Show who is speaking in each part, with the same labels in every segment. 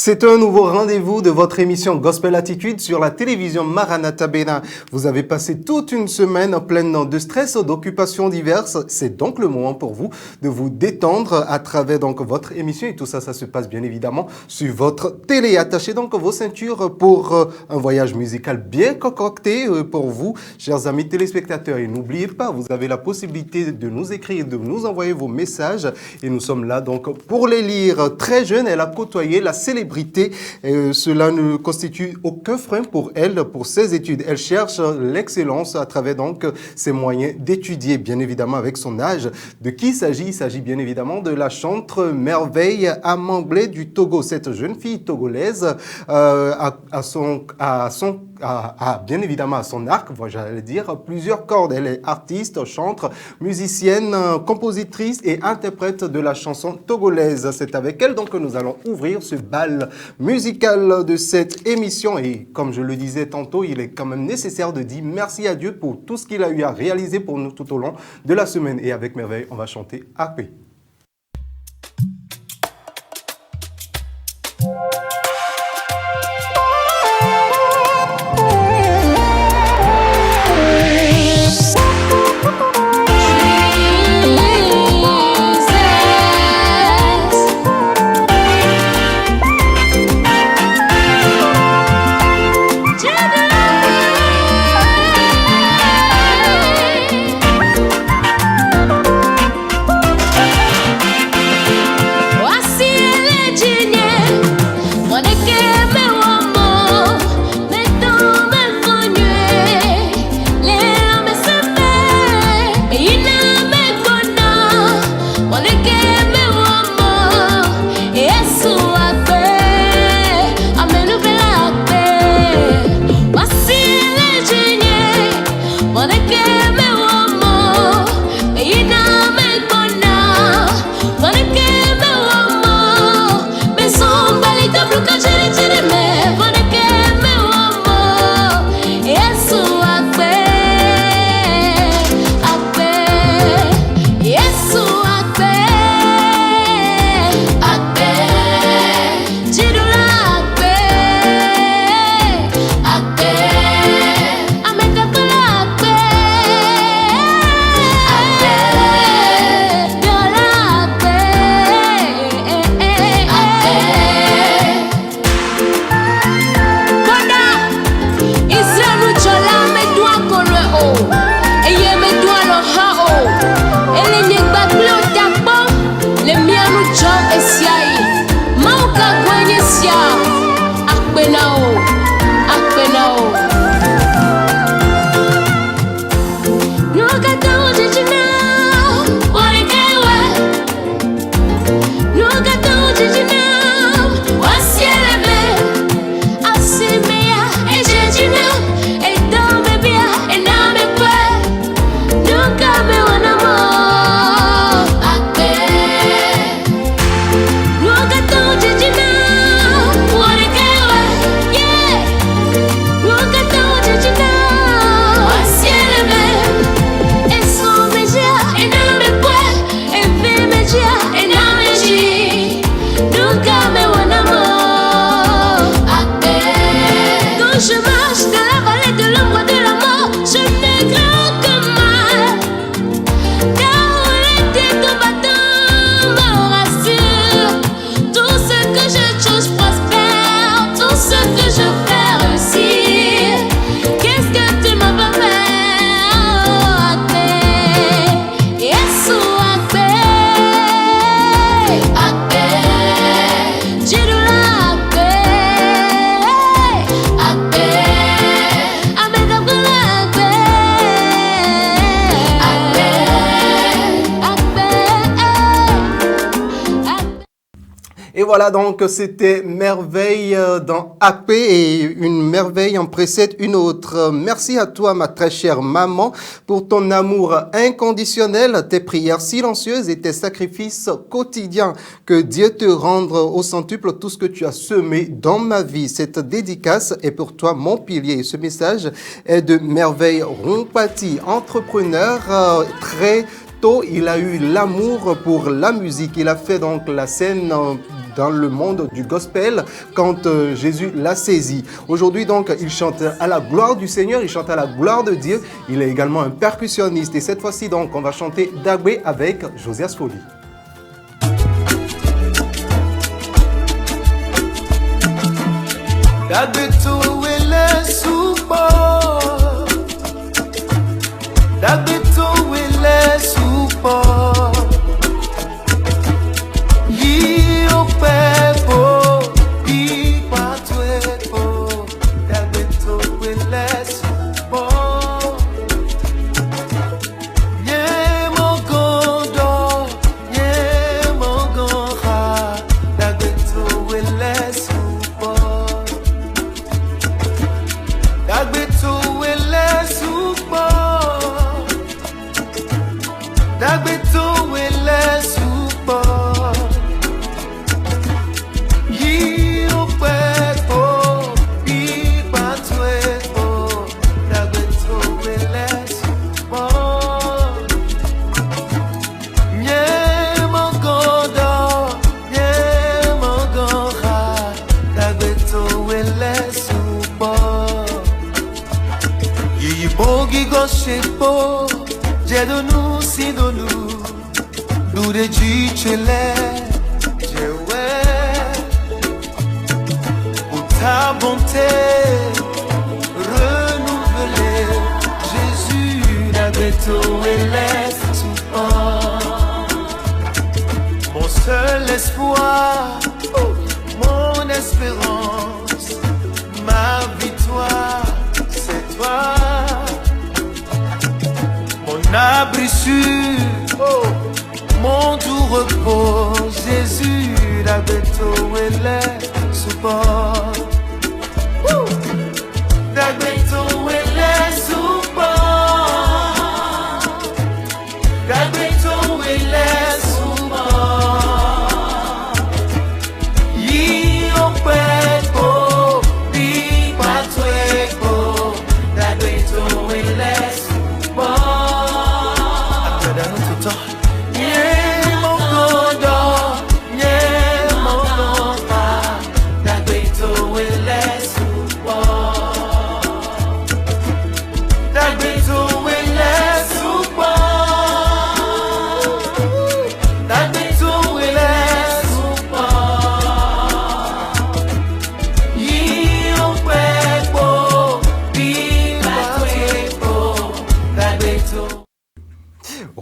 Speaker 1: C'est un nouveau rendez-vous de votre émission Gospel Attitude sur la télévision Maranatha Bénin. Vous avez passé toute une semaine pleine de stress, d'occupations diverses. C'est donc le moment pour vous de vous détendre à travers donc votre émission. Et tout ça, ça se passe bien évidemment sur votre télé. Attachez donc vos ceintures pour un voyage musical bien concocté pour vous, chers amis téléspectateurs. Et n'oubliez pas, vous avez la possibilité de nous écrire, de nous envoyer vos messages. Et nous sommes là donc pour les lire. Très jeune, elle a côtoyé la célébrité. Cela ne constitue aucun frein pour elle, pour ses études. Elle cherche l'excellence à travers donc ses moyens d'étudier, bien évidemment avec son âge. De qui il s'agit? Il s'agit bien évidemment de la chanteuse Merveille Amanglais du Togo. Cette jeune fille togolaise a bien évidemment à son arc, j'allais dire, plusieurs cordes. Elle est artiste, chanteuse, musicienne, compositrice et interprète de la chanson togolaise. C'est avec elle donc que nous allons ouvrir ce bal musical de cette émission. Et comme je le disais tantôt, il est quand même nécessaire de dire merci à Dieu pour tout ce qu'il a eu à réaliser pour nous tout au long de la semaine. Et avec Merveille, on va chanter AP. Et voilà donc, c'était Merveille dans AP et une merveille en précède une autre. Merci à toi, ma très chère maman, pour ton amour inconditionnel, tes prières silencieuses et tes sacrifices quotidiens. Que Dieu te rende au centuple tout ce que tu as semé dans ma vie. Cette dédicace est pour toi, mon pilier. Ce message est de Merveille Rompati, entrepreneur très tôt. Il a eu l'amour pour la musique. Il a fait donc la scène dans le monde du gospel quand Jésus l'a saisi. Aujourd'hui donc, il chante à la gloire du Seigneur, il chante à la gloire de Dieu. Il est également un percussionniste. Et cette fois-ci donc, on va chanter Dagbe avec Josias Folie.
Speaker 2: Dagbe to wele supo, Dagbe to wele supo, yi opepo, yi patwepo, Dagbe to wele supo, ye mogondo, ye mogonha, Dagbe to wele supo. Dagbe to wele supo, Dagbe to wele supo, yi opepo, yi patwepo, Dagbe to wele supo, nye mogondo, nye mogonha, Dagbe to wele supo. Bogi goshepo, jedonu sidonu, dure jichele, jewe, pour ta bonté renouvelée, Jésus Dagbe to wele supo, mon seul espoir, mon espérance, ma victoire, c'est toi. Mon abri sûr, mon doux repos, Jésus, Dagbe to wele supo, Dagbe to wele supo, Dagbe to wele supo, yi opepo, yi patwepo, Dagbe to wele supo.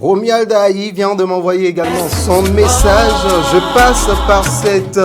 Speaker 1: Romy Aldaï vient de m'envoyer également son message. Je passe par cette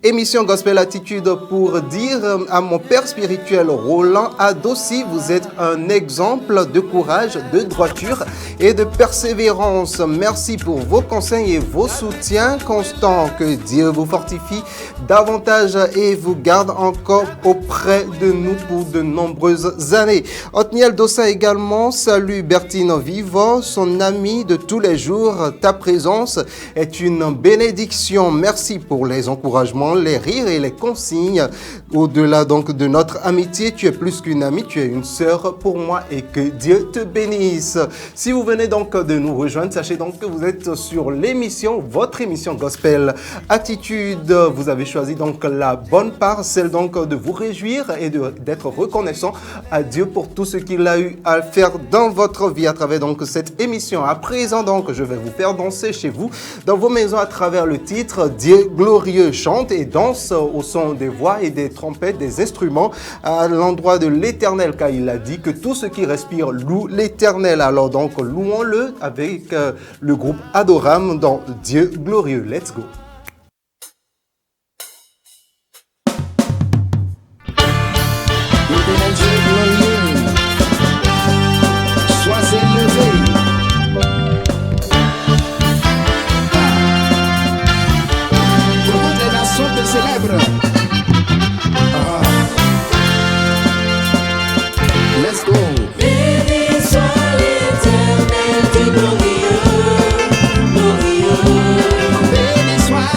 Speaker 1: émission Gospel Attitude pour dire à mon père spirituel Roland Adossi, vous êtes un exemple de courage, de droiture et de persévérance. Merci pour vos conseils et vos soutiens constants. Que Dieu vous fortifie davantage et vous garde encore auprès de nous pour de nombreuses années. Otniel Dossa également salue Bertine Vivo, son ami de tous les jours. Ta présence est une bénédiction. Merci pour les encouragements, les rires et les consignes. Au-delà donc de notre amitié, tu es plus qu'une amie, tu es une sœur pour moi et que Dieu te bénisse. Si vous venez donc de nous rejoindre, sachez donc que vous êtes sur l'émission, votre émission Gospel Attitude. Vous avez choisi donc la bonne part, celle donc de vous réjouir et d'être reconnaissant à Dieu pour tout ce qu'il a eu à faire dans votre vie à travers donc cette émission. À présent donc, je vais vous faire danser chez vous, dans vos maisons à travers le titre Dieu glorieux. Chante et danse au son des voix et des trompettes, des instruments à l'endroit de l'Éternel, car il a dit que tout ce qui respire loue l'Éternel. Alors donc, louons-le avec le groupe Adoram dans Dieu glorieux. Let's go.
Speaker 2: Let's go.
Speaker 3: Béni soit l'Éternel, Dieu glorieux, glorieux.
Speaker 2: Béni soit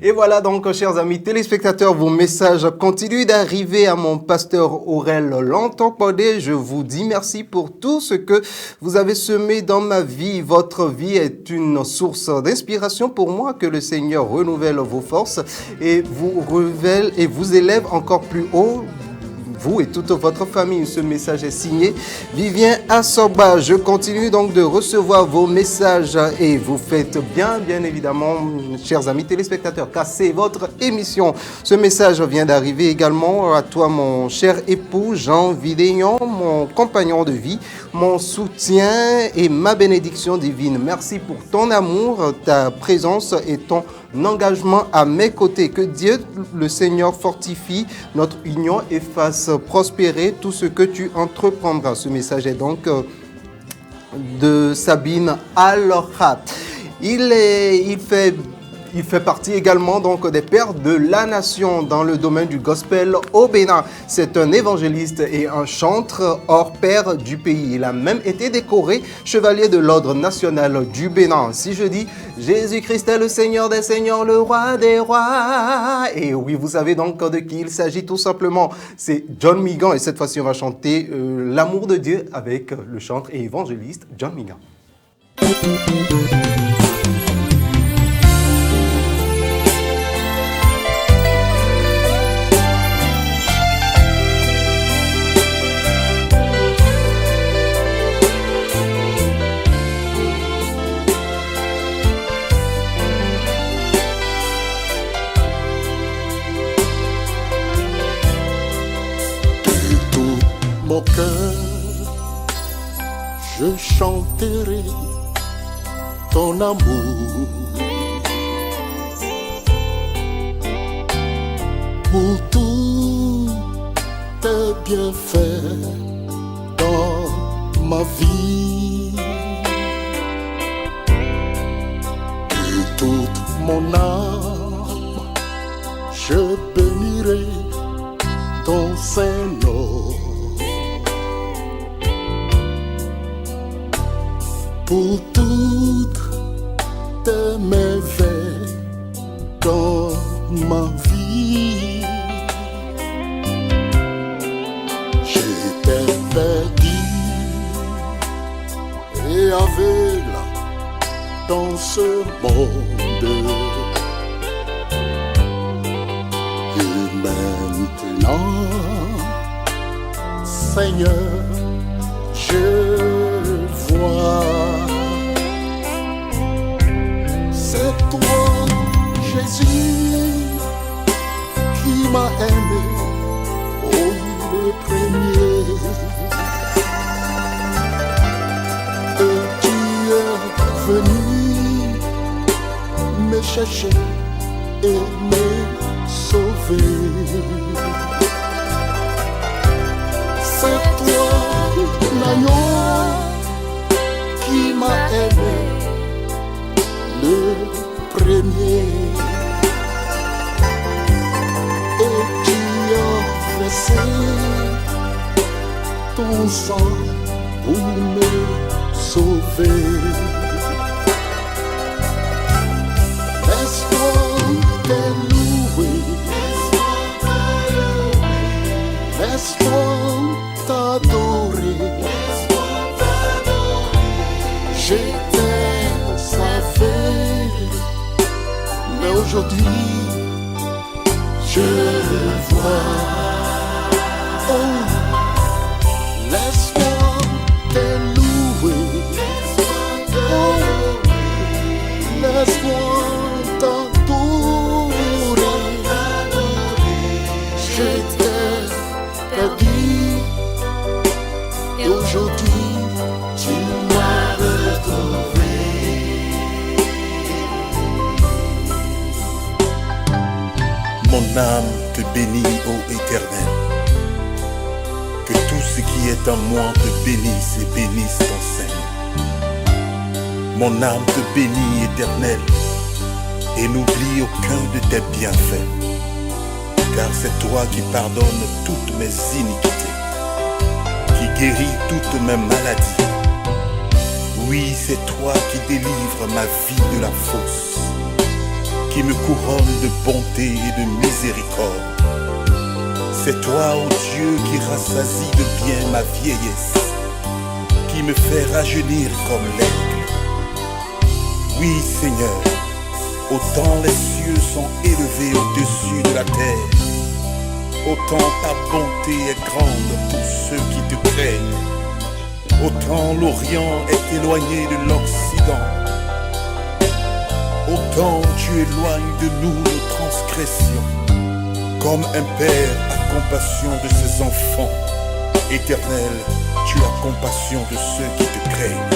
Speaker 1: Et voilà donc, chers amis téléspectateurs, vos messages continuent d'arriver à mon pasteur Aurel Lantokbode. Je vous dis merci pour tout ce que vous avez semé dans ma vie. Votre vie est une source d'inspiration pour moi. Que le Seigneur renouvelle vos forces et vous élève encore plus haut. Vous et toute votre famille. Ce message est signé Vivien Assoba. Je continue donc de recevoir vos messages et vous faites bien évidemment, chers amis téléspectateurs, car c'est votre émission. Ce message vient d'arriver également à toi, mon cher époux Jean Vidéon, mon compagnon de vie, mon soutien et ma bénédiction divine. Merci pour ton amour, ta présence et ton engagement à mes côtés. Que Dieu, le Seigneur, fortifie notre union et fasse prospérer tout ce que tu entreprendras. Ce message est donc de Sabine Alora. Il fait partie également donc des pères de la nation dans le domaine du gospel au Bénin. C'est un évangéliste et un chantre hors pair du pays. Il a même été décoré chevalier de l'ordre national du Bénin. Si je dis Jésus-Christ est le Seigneur des Seigneurs, le Roi des Rois. Et oui, vous savez donc de qui il s'agit tout simplement. C'est John Migan et cette fois-ci on va chanter l'amour de Dieu avec le chantre et évangéliste John Migan.
Speaker 3: Mon cœur, je chanterai ton amour pour tous tes bienfaits dans ma vie. De toute mon âme, je bénirai ton Saint-Nom. Pour toutes tes merveilles dans ma vie. J'étais perdu et aveugle dans ce monde. Et maintenant, Seigneur, je vois. C'est toi, Jésus, qui m'a aimé, oh le premier. Et tu es venu me chercher et me sauver. C'est toi, l'agneau, qui m'a aimé, le premier. Et tu as versé ton sang pour me sauver. Laisse-moi te louer, laisse-moi t'adorer. J'étais savais, mais aujourd'hui je vois. Oh, laisse-moi te louer. Oh, laisse-moi t'adorer. J'étais perdu et aujourd'hui tu m'as retrouvé.
Speaker 4: Mon âme te bénit, ô Éternel. Que tout ce qui est en moi te bénisse et bénisse ton Seigneur. Mon âme te bénit, Éternel, et n'oublie aucun de tes bienfaits. Car c'est toi qui pardonnes toutes mes iniquités, qui guéris toutes mes maladies. Oui, c'est toi qui délivres ma vie de la fosse, qui qui me couronne de bonté et de miséricorde. C'est toi, ô Dieu, qui rassasie de bien ma vieillesse, qui me fait rajeunir comme l'aigle. Oui, Seigneur, autant les cieux sont élevés au-dessus de la terre, autant ta bonté est grande pour ceux qui te craignent. Autant l'Orient est éloigné de l'Occident, autant tu éloignes de nous nos transgressions. Comme un père a compassion de ses enfants, Éternel, tu as compassion de ceux qui te craignent.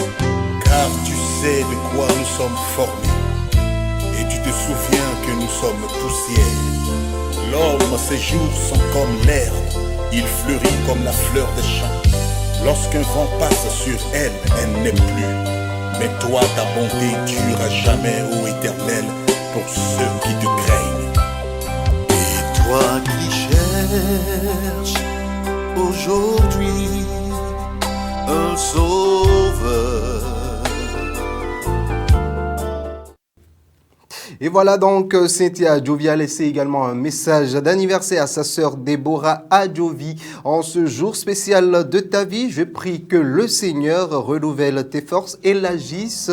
Speaker 4: Car tu sais de quoi nous sommes formés, et tu te souviens que nous sommes poussière. L'homme, ses jours sont comme l'herbe, il fleurit comme la fleur des champs. Lorsqu'un vent passe sur elle, elle n'est plus. Mais toi, ta bonté dure à jamais, ô Éternel, pour ceux qui te craignent.
Speaker 3: Et toi qui cherches aujourd'hui un sauveur.
Speaker 1: Et voilà donc Cynthia Adjovi a laissé également un message d'anniversaire à sa sœur Déborah Adjovi. En ce jour spécial de ta vie, je prie que le Seigneur renouvelle tes forces et l'agisse.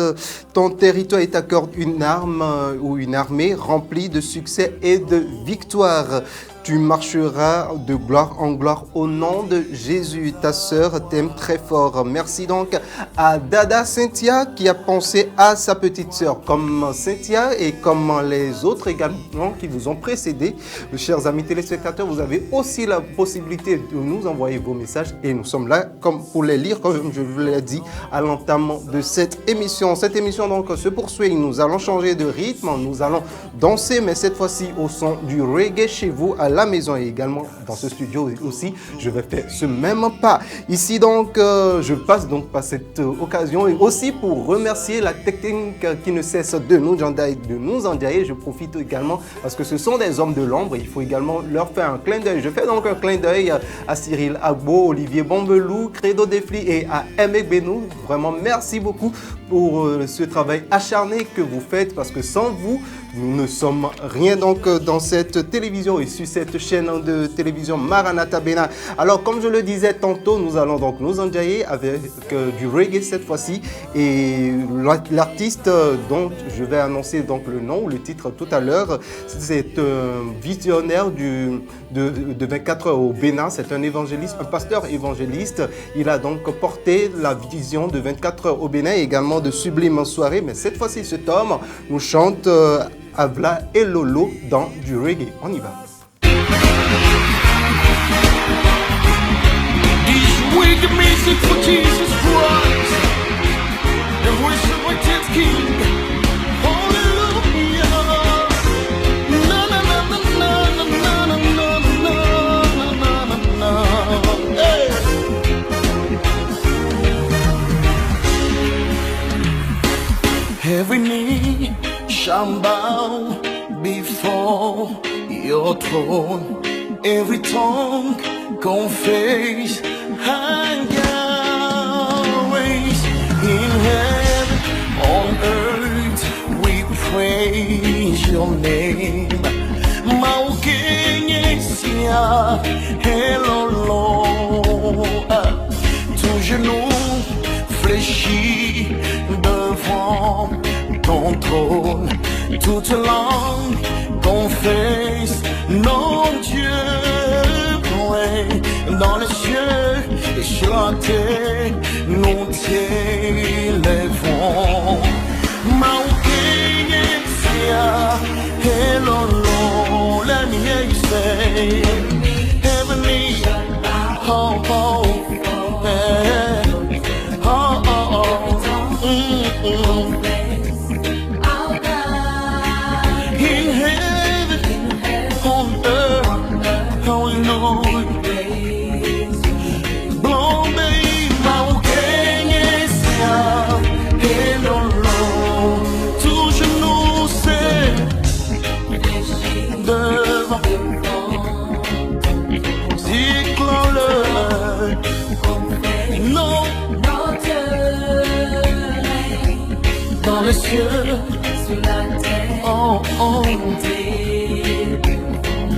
Speaker 1: Ton territoire et t'accorde une arme ou une armée remplie de succès et de victoire. Tu marcheras de gloire en gloire au nom de Jésus. Ta sœur t'aime très fort. Merci donc à Dada Cynthia qui a pensé à sa petite sœur. Comme Cynthia et comme les autres également qui vous ont précédé, chers amis téléspectateurs, vous avez aussi la possibilité de nous envoyer vos messages et nous sommes là comme pour les lire, comme je vous l'ai dit à l'entame de cette émission. Cette émission donc se poursuit. Nous allons changer de rythme, nous allons danser, mais cette fois-ci au son du reggae chez vous à la maison et également dans ce studio aussi. Je vais faire ce même pas. Ici donc, je passe donc par cette occasion et aussi pour remercier la technique qui ne cesse de nous endiailler. Je profite également parce que ce sont des hommes de l'ombre. Il faut également leur faire un clin d'œil. Je fais donc un clin d'œil à Cyril Agbo, Olivier Bombelou, Credo Defli et à Emek Benou. Vraiment, merci beaucoup pour ce travail acharné que vous faites parce que sans vous, nous ne sommes rien donc dans cette télévision et sur cette chaîne de télévision Maranatha Bénin. Alors comme je le disais tantôt, nous allons donc nous enjailler avec du reggae cette fois-ci et l'artiste dont je vais annoncer donc le nom ou le titre tout à l'heure, c'est un visionnaire de 24 heures au Bénin, c'est un évangéliste, un pasteur évangéliste. Il a donc porté la vision de 24 heures au Bénin et également de Sublime Soirée, mais cette fois-ci cet homme nous chante Avla et Lolo dans du reggae. On y va.
Speaker 2: These wicked music for Jesus Christ, and worship with His King. Hallelujah. Na na na na na na na na na na na. Hey. Every knee shall bow before your throne, every tongue confess Yahweh. In heaven, on earth, we praise your name. Maukenesia, Hello, tout genou fléchit devant ton trône, toute langue confesse non Dieu, ouais, dans les cieux et sur la terre, nous t'élèvons. Maukenesia, hello, let me hear you say, heavenly, oh, oh, yeah, oh, oh, oh, mm-mm. In heaven, on earth, hallelujah. Blombe, Maukenesia, hello, tout genou c'est devant. Déclare-le, non, dans les cieux, oh, oh.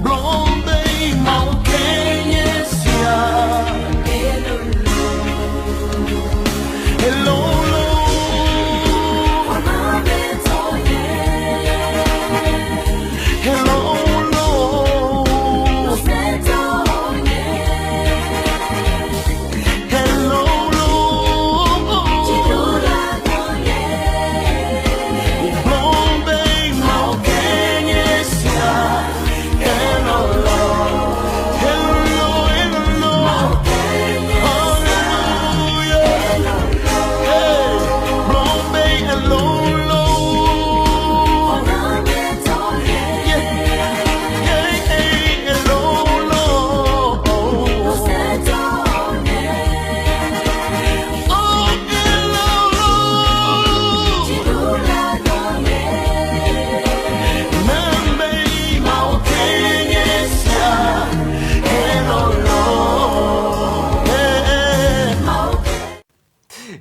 Speaker 2: Blonde maukenyesya hello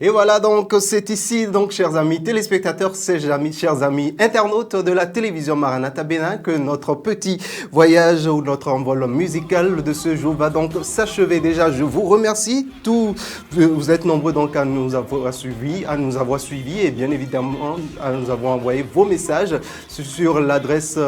Speaker 1: Et voilà donc, c'est ici, donc, chers amis téléspectateurs, chers amis internautes de la télévision Maranatha Bénin, que notre petit voyage ou notre envol musical de ce jour va donc s'achever. Déjà, je vous remercie tous. Vous êtes nombreux donc à nous avoir suivis, et bien évidemment à nous avoir envoyé vos messages sur l'adresse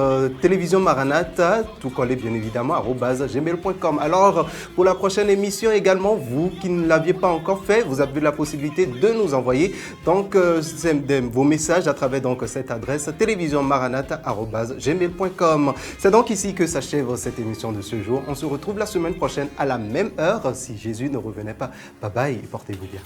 Speaker 1: télévision Maranatha, tout collé bien évidemment @gmail.com. Alors, pour la prochaine émission également, vous qui ne l'aviez pas encore fait, vous avez la possibilité de nous envoyer donc vos messages à travers donc cette adresse télévisionmaranatha@gmail.com. C'est donc ici que s'achève cette émission de ce jour. On se retrouve la semaine prochaine à la même heure si Jésus ne revenait pas. Bye bye et portez-vous bien.